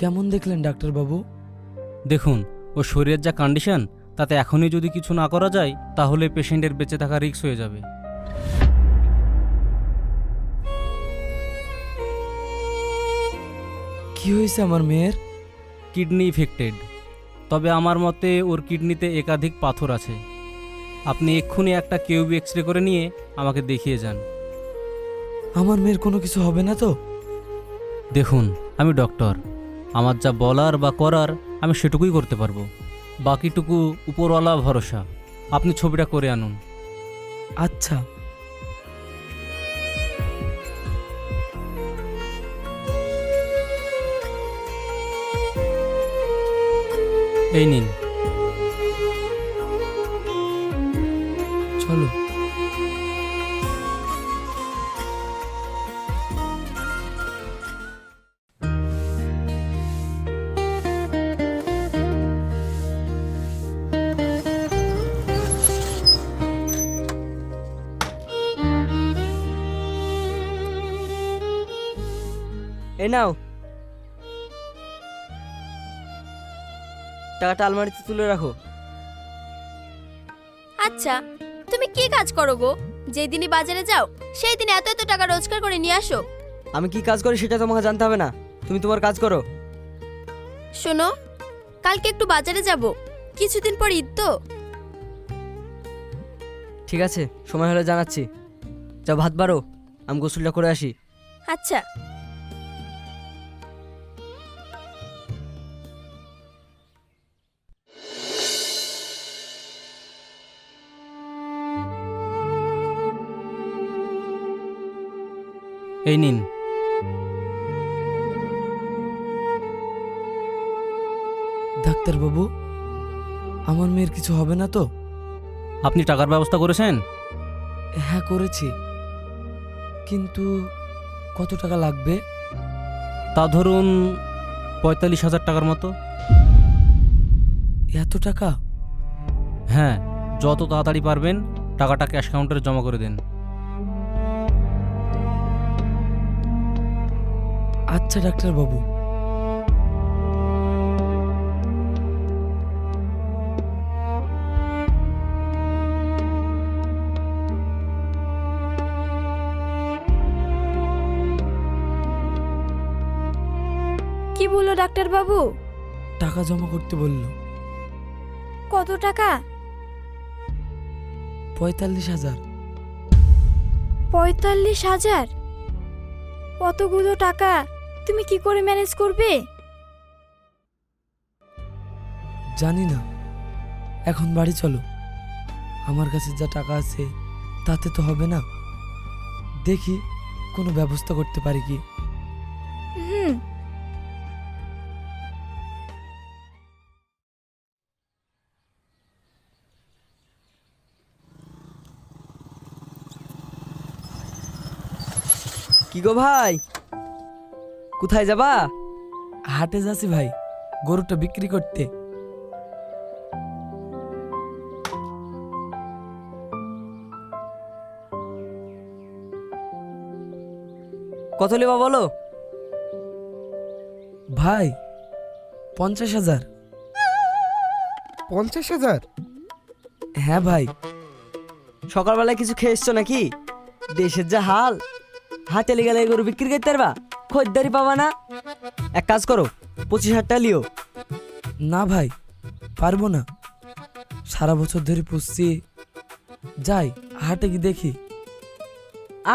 কেমন দেখলেন ডাক্তারবাবু? দেখুন, ও শরীরের যা কন্ডিশন, তাতে এখনই যদি কিছু না করা যায় তাহলে পেশেন্টের বেঁচে থাকা রিস্ক হয়ে যাবে। কি হয়েছে আমার মেয়ের? কিডনি ইফেক্টেড, তবে আমার মতে ওর কিডনিতে একাধিক পাথর আছে। আপনি এক্ষুনি একটা কিউবি এক্সরে করে নিয়ে আমাকে দেখিয়ে যান। আমার মেয়ের কোনো কিছু হবে না তো? দেখুন, আমি ডক্টর, আমার যা বলার বা করার আমি সেটুকুই করতে পারবো, বাকিটুকু উপরওয়ালা ভরসা। আপনি ছবিটা করে আনুন। আচ্ছা। এই নিন। চলো। এই নাও, টাকাটা আলমারিতে তুলে রাখো। আচ্ছা, তুমি কি কাজ করো গো? যেই দিনই বাজারে যাও সেই দিন এত এত টাকা রোজগার করে নিয়ে আসো। আমি কি কাজ করি সেটা তোমাকে জানতে হবে না, তুমি তোমার কাজ করো। শোনো, কালকে একটু বাজারে যাব, কিছুদিন পর ঈদ তো। ঠিক আছে, সময় হলে জানাচ্ছি। যাও ভাত বাড়ো, আমি গোসলটা করে আসি। আচ্ছা। এই নিন। ডাক্তারবাবু, আমার মেয়ের কিছু হবে না তো? আপনি টাকার ব্যবস্থা করেছেন? হ্যাঁ, করেছি। কিন্তু কত টাকা লাগবে? তা ধরুন ৪৫,০০০ টাকার মতো। এত টাকা? হ্যাঁ, যত তাড়াতাড়ি পারবেন টাকাটা ক্যাশ কাউন্টারে জমা করে দেন। আচ্ছা ডাক্তারবাবু। কি বললো ডাক্তার বাবু? টাকা জমা করতে বলল। কত টাকা? ৪৫,০০০। ৪৫,০০০? অতগুলো টাকা তুমি কি করে ম্যানেজ করবে? জানি না, এখন বাড়ি চলো। আমার কাছে যা টাকা আছে তাতে তো হবে না, দেখি কোনো ব্যবস্থা করতে পারি কি। হুম। কি গো ভাই, কোথায় যাবা? হাটে যাচ্ছি ভাই, গরুটা বিক্রি করতে। কত নেবা বলো? ভাই ৫০,০০০। ৫০,০০০? হ্যাঁ ভাই। সকালবেলায় কিছু খেয়ে এসছো নাকি? দেশের যা হাল, হাটে গেলে গরু বিক্রি করতে পারবা, খরিদ্দারি পাবা না। এক কাজ করো, ২৫,০০০ টাকা লিও। না ভাই, পারবো না, সারা বছর ধরে পুষছি। যাই হাটে কি দেখি।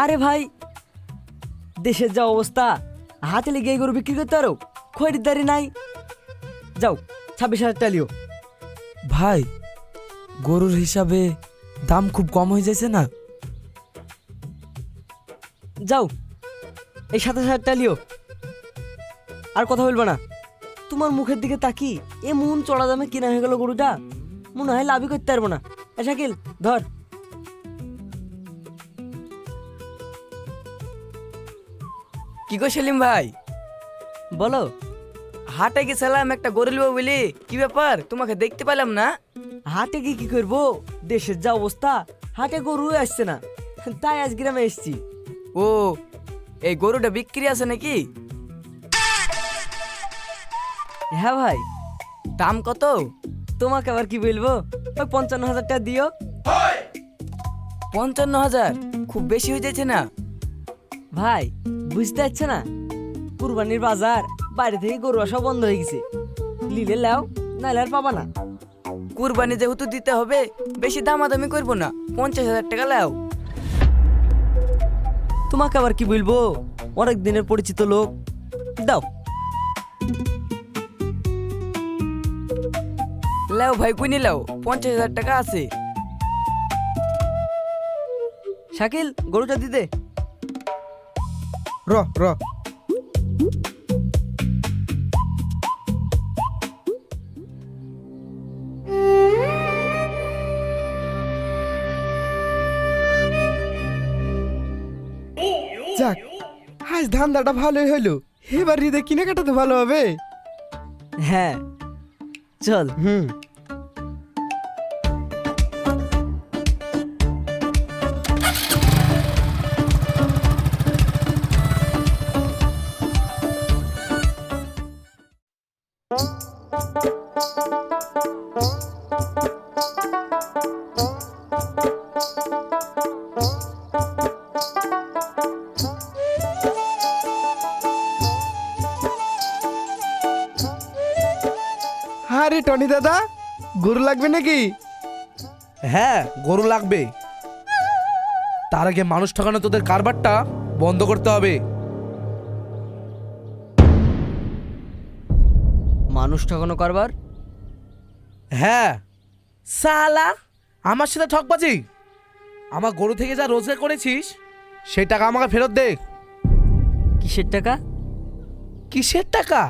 আরে ভাই, দেশের যা অবস্থা, হাতে লেগে গরু বিক্রি করতে পারো, খরিদ্দারি নাই। যাও, ২৬,০০০ টাকা লিও। ভাই, গরুর হিসাবে দাম খুব কম হয়ে যাচ্ছে না? যাও, এই ২৭,০০০ টাকা লিও। আর কথা বলবো না। তোমার মুখের দিকে তাকি এমন চড়া দামে কিনা হয়ে গেল গরুটা, মনে হয় লাভই করতে পারবো না। এ শাকিল, ধর। কি গো সেলিম ভাই, বলো। হাটে গেছিলাম একটা গরু লিবো বলি, কি ব্যাপার তোমাকে দেখতে পেলাম না? হাটে গিয়ে কি করবো, দেশের যা অবস্থা, হাটে গরু আসছে না, তাই আজ গ্রামে এসছি। ও, এই গরুটা বিক্রি আছে নাকি? হ্যাঁ ভাই, দাম কত? তোমাকে আবার কি বলবো, ওই 55,000 টাকা দিও। 55,000 খুব বেশি হয়ে যাচ্ছে না? ভাই বুঝতে পারছো না, কুরবানির বাজার, বাইরে থেকে গরু আসা বন্ধ হয়ে গেছে। লিলে লাও, নাইলে আর পাবা না। কুরবানি যেহেতু দিতে হবে, বেশি দামাদামি করবো না, 50,000 টাকা লাও। তোমাকে আবার কি বলবো, অনেক দিনের পরিচিত লোক, দাও। লাও ভাই, কুইনি লাও, 50,000 টাকা আছে। শাকিল, গরুটা দিতে। র র যাক, আজ ধান্দাটা ভালোই হলো। এবার হৃদে কেনাকাটা তো ভালো হবে। হ্যাঁ চল। হুম। আরে টনি দাদা, গরু লাগবে নাকি? হ্যাঁ, গরু লাগবে। তার আগে মানুষ ঠকানো তোদের কারবারটা বন্ধ করতে হবে। মানুষ ঠকানো কারবার? হ্যাঁ সালা, আমার সাথে ঠকবাজি। আমার গরু থেকে যা রোজগার করেছিস সেই টাকা আমাকে ফেরত দে। কিসের টাকা? কিসের টাকা?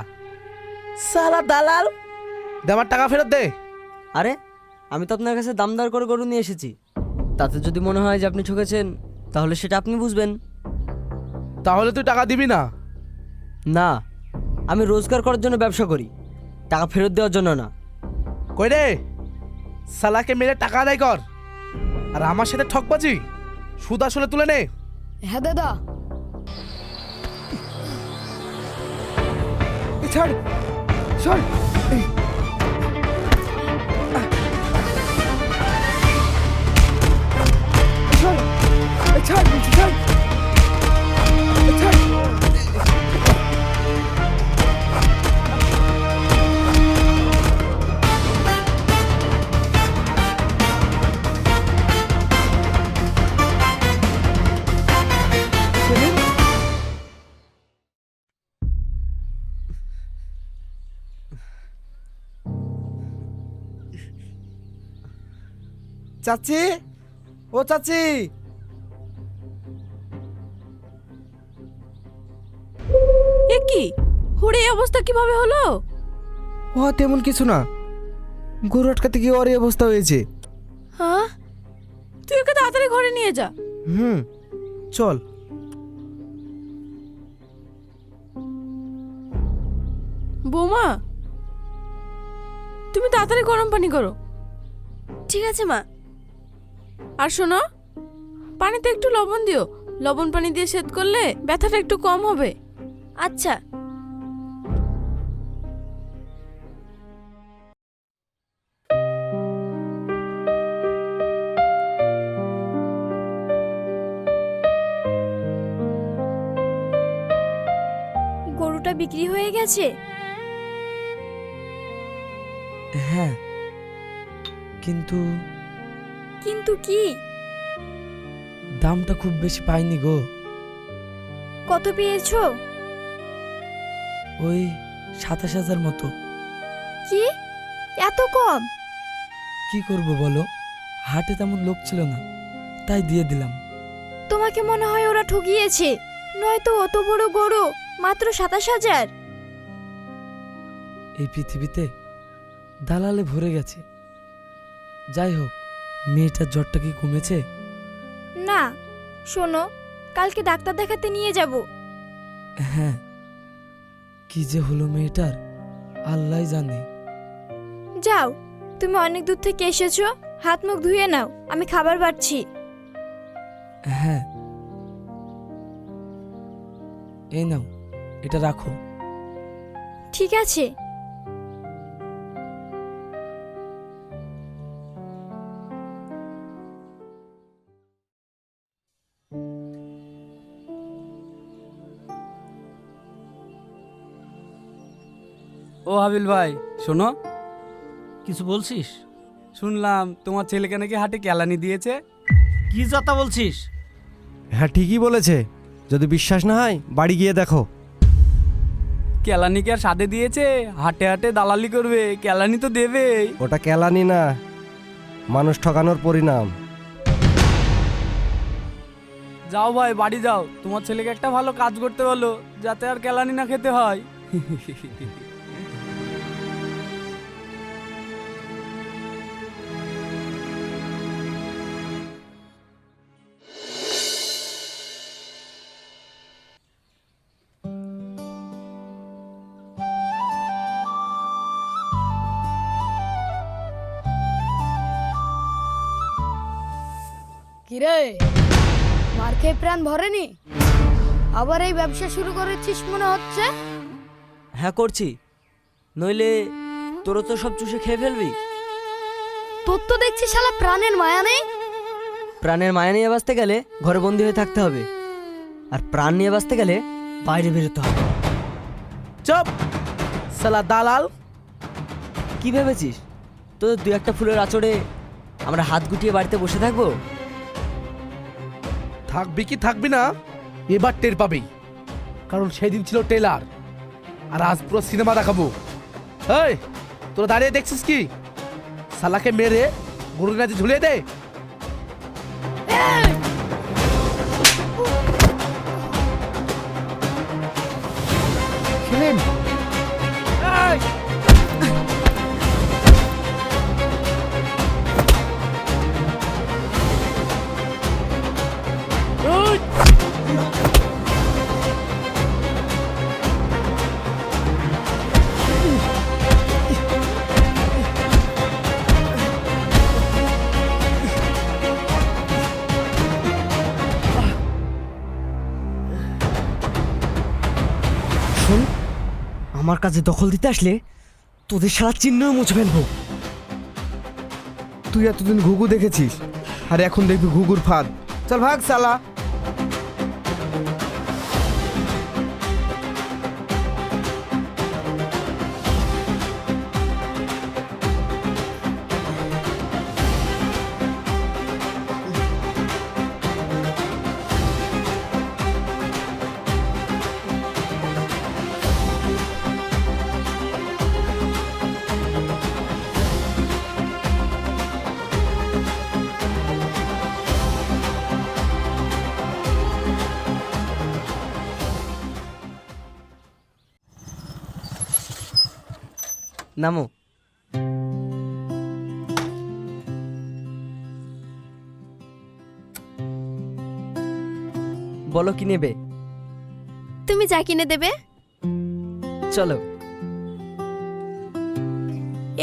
সালা দালাল, দে আমার টাকা ফেরত দে। আরে আমি তো আপনার কাছে দাম দর করে গরু নিয়ে এসেছি, তাতে যদি মনে হয় যে আপনি ঠকেছেন, তাহলে সেটা আপনি বুঝবেন। তাহলে তুই টাকা দিবি না? না, আমি রোজগার করার জন্য ব্যবসা করি, টাকা ফেরত দেওয়ার জন্য না। কই রে, সালাকে মেরে টাকা আদায় কর। আর আমার সাথে ঠকবাজি, সুদ আসলে তুলে নে। হ্যাঁ দাদা। ছাড় ছাড়। এই, ছাড়, এই ছাড় বলছি, ছাড়। এই ছাড়। সেলিম, চাচি, ও চাচি। এ কি হুড়ে এই অবস্থা কিভাবে হলো? ও তেমন কিছু না, গরু আটকাতে গিয়ে ওর এই অবস্থা হয়েছে। হ্যাঁ, তুই ওকে তাড়াতাড়ি ঘরে নিয়ে যা। হুম, চল। বৌমা, তুমি তাড়াতাড়ি গরম পানি করো। ঠিক আছে মা। আর শোনো, পানিতে একটু লবণ দিও, লবণ পানি দিয়ে সেদ্ধ করলে ব্যথাটা একটু কম হবে। আচ্ছা। গরুটা বিক্রি হয়ে গেছে? হ্যাঁ, কিন্তু কিন্তু কি? দামটা খুব বেশি পাইনি গো। কত পেয়েছো? ওই 27,000 মতো। কি, এত কম? কি করব বলো, হাটে তেমন লোক ছিল না, তাই দিয়ে দিলাম। তোমাকে মনে হয় ওরা ঠকিয়েছে, নয়তো অত বড় গরু মাত্র 27,000। এই পৃথিবীতে দালালে ভরে গেছে। যাই হোক, মেয়েটার জ্বরটা কি কমেছে? না, শোনো, কালকে ডাক্তার দেখাতে নিয়ে যাব। হ্যাঁ, কি যে হলো মেয়েটার, আল্লাহই জানে। যাও, তুমি অনেক দূর থেকে এসেছো, হাত মুখ ধুয়ে নাও, আমি খাবার বাড়ছি। হ্যাঁ, এই নাও, এটা রাখো। ঠিক আছে। ও হাবিল ভাই শোনো, কিছু বলছিস? শুনলাম তোমার ছেলেকে নাকি হাটে কেলানি দিয়েছে। কি যাতা বলছিস? হ্যাঁ ঠিকই বলেছে, যদি বিশ্বাস না হয় বাড়ি গিয়ে দেখো। কেলানিকে আর সাথে দিয়েছে? হাটে হাটে দালালি করবে, কেলানি তো দেবেই। ওটা কেলানি না, মানুষ ঠকানোর পরিণাম। যাও ভাই বাড়ি যাও, তোমার ছেলেকে একটা ভালো কাজ করতে বলো যাতে আর কেলানি না খেতে হয়। কিরে, মার খেয়ে প্রাণ ভরেনি? আবার এই ব্যবসা শুরু করেছিস মনে হচ্ছে। হ্যাঁ করছি, নইলে তোরও তো সব চুষে খেয়ে ফেলবি। তোর তো দেখছি শালা প্রাণের মায়া নেই। প্রাণের মায়া নিয়ে বাঁচতে গেলে ঘরে বন্দি হয়ে থাকতে হবে, আর প্রাণ নিয়ে বাঁচতে গেলে বাইরে বেরোতে হবে। চুপ সালা দালাল। কি ভেবেছিস তোদের দু একটা ফুলের আঁচড়ে আমরা হাত গুটিয়ে বাড়িতে বসে থাকবো? থাকবি কি থাকবি না এবার টের পাবি, কারণ সেদিন ছিল টেলার আর আজ পুরো সিনেমা দেখাবো। এই তোরা দাঁড়িয়ে দেখছিস কি? সালাকে মেরে গরুর কাছে ঝুলিয়ে দে। খেলেন এই! শোন, আমার কাছে দখল দিতে আসলে তোদের সারা চিহ্ন মুছে ফেলবো। তুই এতদিন ঘুঘু দেখেছিস, আর এখন দেখবি ঘুঘুর ফাঁদ। চল ভাগ সালা। নামো। বলো কি নেবে? তুমি যা কিনে দেবে। চলো।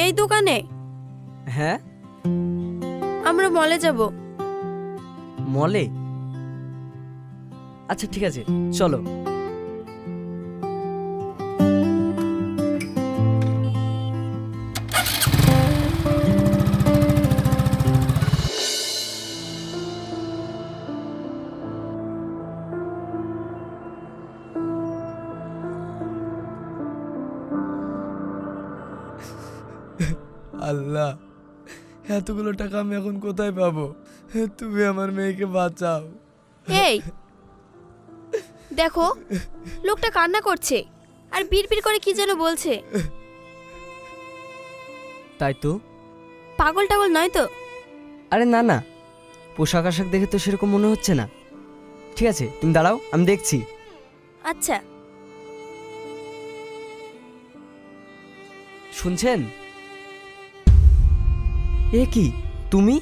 এই দোকানে? হ্যাঁ। আমরা মলে যাব। মলে? আচ্ছা ঠিক আছে, চলো। আল্লাহ, এতগুলো টাকা আমি এখন কোথায় পাবো? তুমি আমার মেয়েকে বাঁচাও। এই দেখো, লোকটা কান্না করছে আর বিড়বিড় করে কি যেন বলছে। তাই তো। পাগল টাগল নয় তো? আরে না না, পোশাক আশাক দেখে তো সেরকম মনে হচ্ছে না। ঠিক আছে, তুমি দাঁড়াও, আমি দেখছি। আচ্ছা। শুনছেন? এ কি তুমি?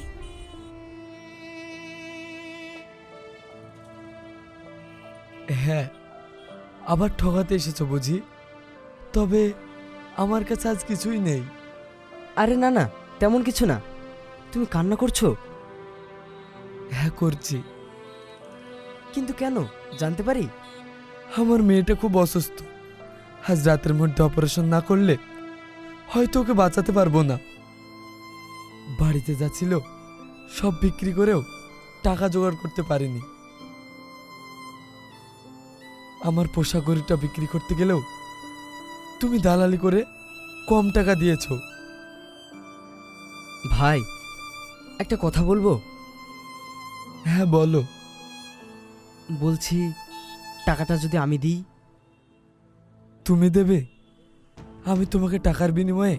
হ্যাঁ, আবার ঠকাতে এসেছো বুঝি? তবে আমার কাছে আজ কিছুই নেই। আরে না না, তেমন কিছু না। তুমি কান্না করছো? হ্যাঁ করছি। কিন্তু কেন জানতে পারি? আমার মেয়েটা খুব অসুস্থ, আজ রাতের মধ্যে অপারেশন না করলে হয়তো ওকে বাঁচাতে পারবো না। বাড়িতে যা ছিল সব বিক্রি করেও টাকা জোগাড় করতে পারিনি। আমার পোষা গরুটা বিক্রি করতে গেলেও তুমি দালালি করে কম টাকা দিয়েছো। ভাই একটা কথা বলবো? হ্যাঁ বলো। বলছি টাকাটা যদি আমি দিই? তুমি দেবে? আমি তোমাকে টাকার বিনিময়ে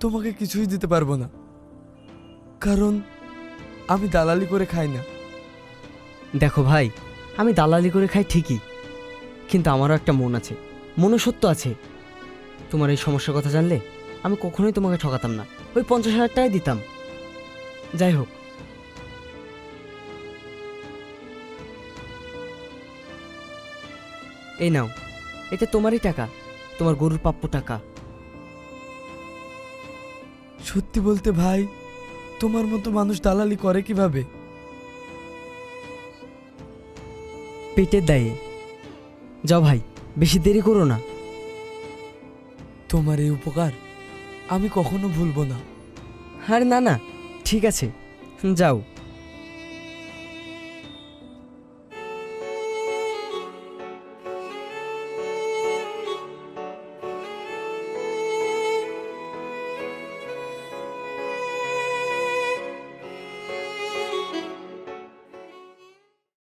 তোমাকে কিছুই দিতে পারবো না, কারণ আমি দালালি করে খাই না। দেখো ভাই, আমি দালালি করে খাই ঠিকই, কিন্তু আমারও একটা মন আছে, মনুষ্যত্ব আছে। তোমার এই সমস্যার কথা জানলে আমি কখনোই তোমাকে ঠকাতাম না, ওই 50,000 টাকাই দিতাম। যাই হোক, এই নাও, এটা তোমারই টাকা, তোমার গরুর প্রাপ্য টাকা। সত্যি বলতে ভাই, তোমার মতো মানুষ দালালি করে কিভাবে? পেটের দায়ে। যাও ভাই, বেশি দেরি করো না। তোমার এই উপকার আমি কখনো ভুলবো না। আরে না না, ঠিক আছে, যাও।